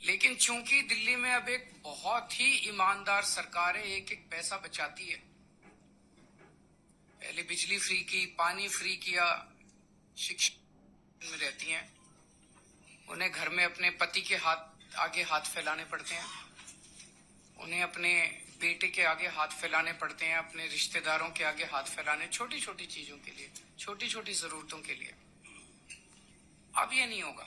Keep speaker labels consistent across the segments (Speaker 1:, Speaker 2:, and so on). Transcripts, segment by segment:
Speaker 1: लेकिन चूंकि दिल्ली में अब एक बहुत ही ईमानदार सरकार है, एक एक पैसा बचाती है। पहले बिजली फ्री की, पानी फ्री किया, शिक्षा में रहती हैं, उन्हें घर में अपने पति के आगे हाथ फैलाने पड़ते हैं, उन्हें अपने बेटे के आगे हाथ फैलाने पड़ते हैं, अपने रिश्तेदारों के आगे हाथ फैलाने, छोटी छोटी चीजों के लिए, छोटी छोटी जरूरतों के लिए। अब ये नहीं होगा।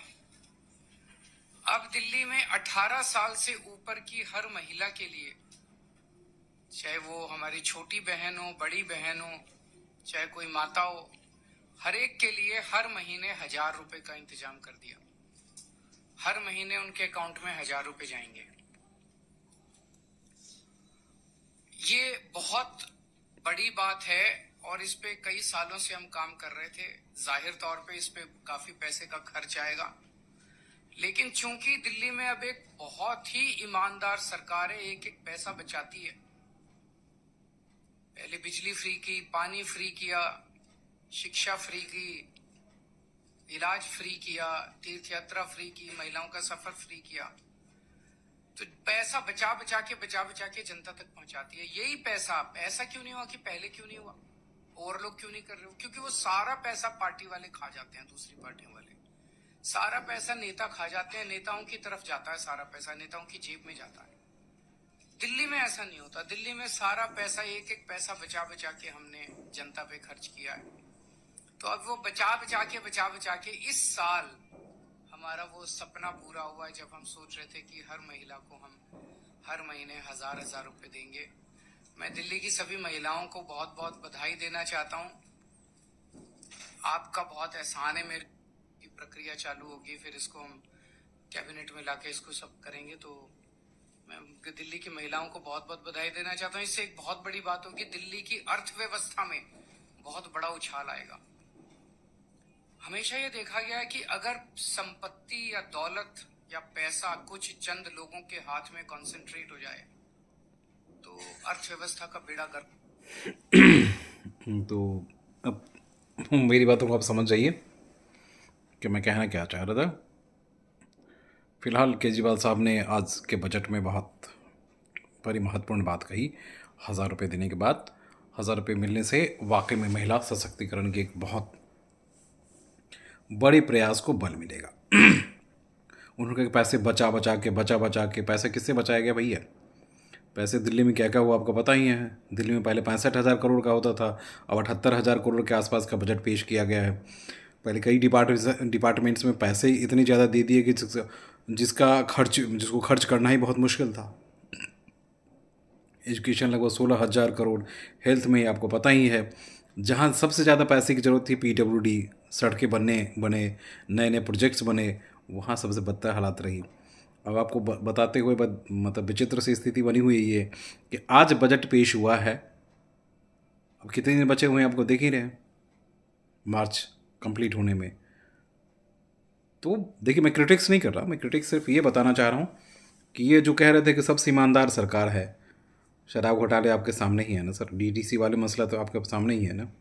Speaker 1: अब दिल्ली में 18 साल से ऊपर की हर महिला के लिए, चाहे वो हमारी छोटी बहन हो, बड़ी बहन हो, चाहे कोई माता हो, हर एक के लिए हर महीने 1000 रुपए का इंतजाम कर दिया। हर महीने उनके अकाउंट में 1000 रुपए जाएंगे। ये बहुत बड़ी बात है और इस पे कई सालों से हम काम कर रहे थे। जाहिर तौर पे इस पे काफी पैसे का खर्च आएगा, लेकिन चूंकि दिल्ली में अब एक बहुत ही ईमानदार सरकार है, एक एक पैसा बचाती है। पहले बिजली फ्री की, पानी फ्री किया, शिक्षा फ्री की, इलाज फ्री किया, तीर्थ यात्रा फ्री की, महिलाओं का सफर फ्री किया। तो पैसा बचा बचा के जनता तक पहुंचाती है। यही पैसा, ऐसा क्यों नहीं हुआ कि पहले क्यों नहीं हुआ, और लोग क्यों नहीं कर रहे हो? क्योंकि वो सारा पैसा पार्टी वाले खा जाते हैं, दूसरी पार्टियों वाले सारा पैसा नेता खा जाते हैं, नेताओं की तरफ जाता है, सारा पैसा नेताओं की जेब में जाता है। दिल्ली में ऐसा नहीं होता। दिल्ली में सारा पैसा, एक एक पैसा बचा के हमने जनता पे खर्च किया है। तो अब वो बचा के इस साल हमारा वो सपना पूरा हुआ है, जब हम सोच रहे थे कि हर महिला को हम हर महीने 1000 रुपए देंगे। मैं दिल्ली की सभी महिलाओं को बहुत बहुत बधाई देना चाहता हूँ। आपका बहुत एहसान है। मेरी प्रक्रिया चालू होगी, फिर इसको हम कैबिनेट में लाके इसको सब करेंगे। तो मैं दिल्ली की महिलाओं को बहुत बहुत बधाई देना चाहता हूँ। इससे एक बहुत बड़ी बात होगी, दिल्ली की अर्थव्यवस्था में बहुत बड़ा उछाल आएगा। हमेशा ये देखा गया है कि अगर संपत्ति या दौलत या पैसा कुछ चंद लोगों के हाथ में कंसंट्रेट हो जाए तो अर्थव्यवस्था का बेड़ा गर्क।
Speaker 2: तो अब मेरी बातों को आप समझ जाइए कि मैं कहना क्या चाह रहा था। फिलहाल केजरीवाल साहब ने आज के बजट में बहुत बड़ी महत्वपूर्ण बात कही। 1000 रुपये देने के बाद, 1000 रुपये मिलने से वाकई में महिला सशक्तिकरण की एक बहुत बड़े प्रयास को बल मिलेगा। उन्होंने पैसे बचा के पैसे किससे बचाया गया भैया? पैसे दिल्ली में क्या क्या हुआ आपको पता ही है। दिल्ली में पहले 65,000 करोड़ का होता था, अब 78,000 करोड़ के आसपास का बजट पेश किया गया है। पहले कई डिपार्टमेंट्स में पैसे इतने ज़्यादा दे दिए कि जिसको खर्च करना ही बहुत मुश्किल था। एजुकेशन लगभग 16,000 करोड़, हेल्थ में आपको पता ही है। जहाँ सबसे ज़्यादा पैसे की ज़रूरत थी, PWD, सड़कें बने, नए नए प्रोजेक्ट्स बने, वहाँ सबसे बदतर हालात रही। अब आपको बताते हुए मतलब विचित्र सी स्थिति बनी हुई है ये कि आज बजट पेश हुआ है। अब कितने दिन बचे हुए हैं आपको देख ही रहे हैं, मार्च कंप्लीट होने में। तो देखिए, मैं क्रिटिक्स नहीं कर रहा, मैं क्रिटिक्स सिर्फ ये बताना चाह रहा हूँ कि ये जो कह रहे थे कि सबसे ईमानदार सरकार है, शराब घोटाले आपके सामने ही है ना सर। DTC वाले मसला तो आपके सामने ही है ना।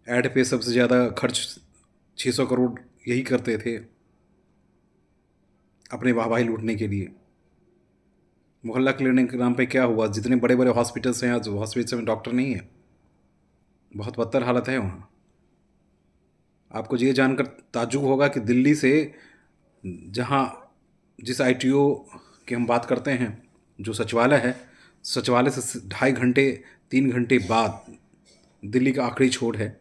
Speaker 2: ऐड पे सबसे ज़्यादा खर्च 600 करोड़ यही करते थे अपने वाहवाही लूटने के लिए। मोहल्ला क्लिनिक के नाम पे क्या हुआ? जितने बड़े बड़े हॉस्पिटल्स हैं, आज हॉस्पिटल में डॉक्टर नहीं है, बहुत बदतर हालत है वहाँ। आपको ये जानकर ताज्जुब होगा कि दिल्ली से जहाँ जिस ITO की हम बात करते हैं, जो सचिवालय है, सचिवालय से 2.5 घंटे 3 घंटे बाद दिल्ली का आखिरी छोर है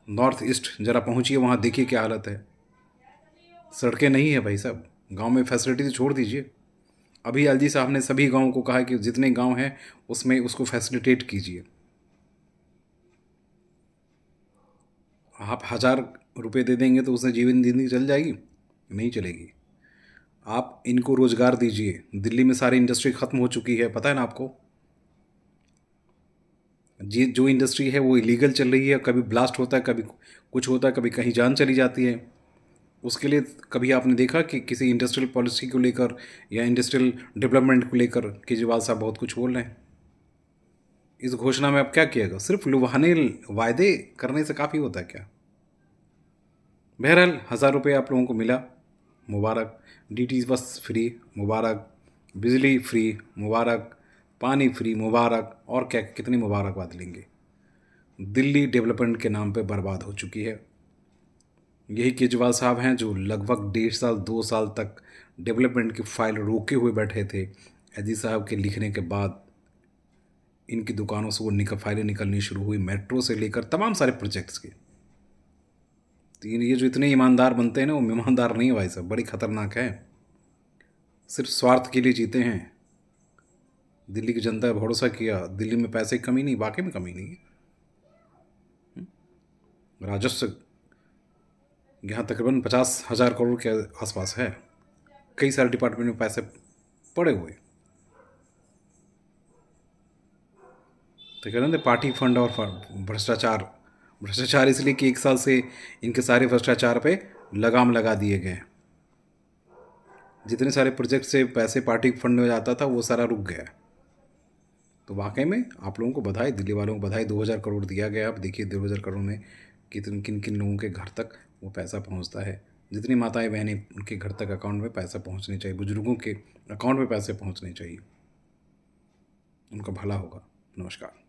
Speaker 2: नॉर्थ ईस्ट। ज़रा पहुँचिए वहाँ, देखिए क्या हालत है। सड़कें नहीं है भाई साहब, गांव में फैसिलिटी तो छोड़ दीजिए। अभी LG साहब ने सभी गाँव को कहा कि जितने गांव हैं उसमें उसको फैसिलिटेट कीजिए। आप 1000 रुपये दे देंगे तो उससे जीवन जिंदगी चल जाएगी? नहीं चलेगी। आप इनको रोज़गार दीजिए। दिल्ली में सारी इंडस्ट्री ख़त्म हो चुकी है, पता है ना आपको। जी, जो इंडस्ट्री है वो इलीगल चल रही है, कभी ब्लास्ट होता है, कभी कुछ होता है, कभी कहीं जान चली जाती है। उसके लिए कभी आपने देखा कि किसी इंडस्ट्रियल पॉलिसी को लेकर या इंडस्ट्रियल डेवलपमेंट को लेकर केजरीवाल साहब बहुत कुछ बोल रहे हैं। इस घोषणा में अब क्या किएगा? सिर्फ लुभाने वायदे करने से काफ़ी होता है क्या? बहरहाल 1000 रुपये आप लोगों को मिला, मुबारक। डीटी बस फ्री मुबारक, बिजली फ्री मुबारक, पानी फ्री मुबारक, और क्या कितनी मुबारकबाद लेंगे। दिल्ली डेवलपमेंट के नाम पे बर्बाद हो चुकी है। यही केजरीवाल साहब हैं जो लगभग 1.5 साल 2 साल तक डेवलपमेंट की फाइल रोके हुए बैठे थे। अजीत साहब के लिखने के बाद इनकी दुकानों से वो फाइलें निकलनी शुरू हुई, मेट्रो से लेकर तमाम सारे प्रोजेक्ट्स के। तो ये जो इतने ईमानदार बनते हैं ना, वो ईमानदार नहीं है भाई साहब, बड़ी खतरनाक है। सिर्फ स्वार्थ के लिए जीते हैं। दिल्ली की जनता ने भरोसा किया, दिल्ली में पैसे की कमी नहीं, वाकई में कमी नहीं है। राजस्व यहाँ तकरीबन 50,000 करोड़ के आसपास है। कई सारे डिपार्टमेंट में पैसे पड़े हुए। तो कह रहे थे पार्टी फंड और भ्रष्टाचार। भ्रष्टाचार इसलिए कि 1 साल से इनके सारे भ्रष्टाचार पे लगाम लगा दिए गए। जितने सारे प्रोजेक्ट से पैसे पार्टी फंड में जाता था वो सारा रुक गया। तो वाकई में आप लोगों को बधाई, दिल्ली वालों को बधाई। 2,000 करोड़ दिया गया। अब देखिए 2,000 करोड़ में किन किन लोगों के घर तक वो पैसा पहुंचता है। जितनी माताएं बहनें, उनके घर तक अकाउंट में पैसा पहुंचनी चाहिए, बुजुर्गों के अकाउंट में पैसे पहुंचने चाहिए। उनका भला होगा। नमस्कार।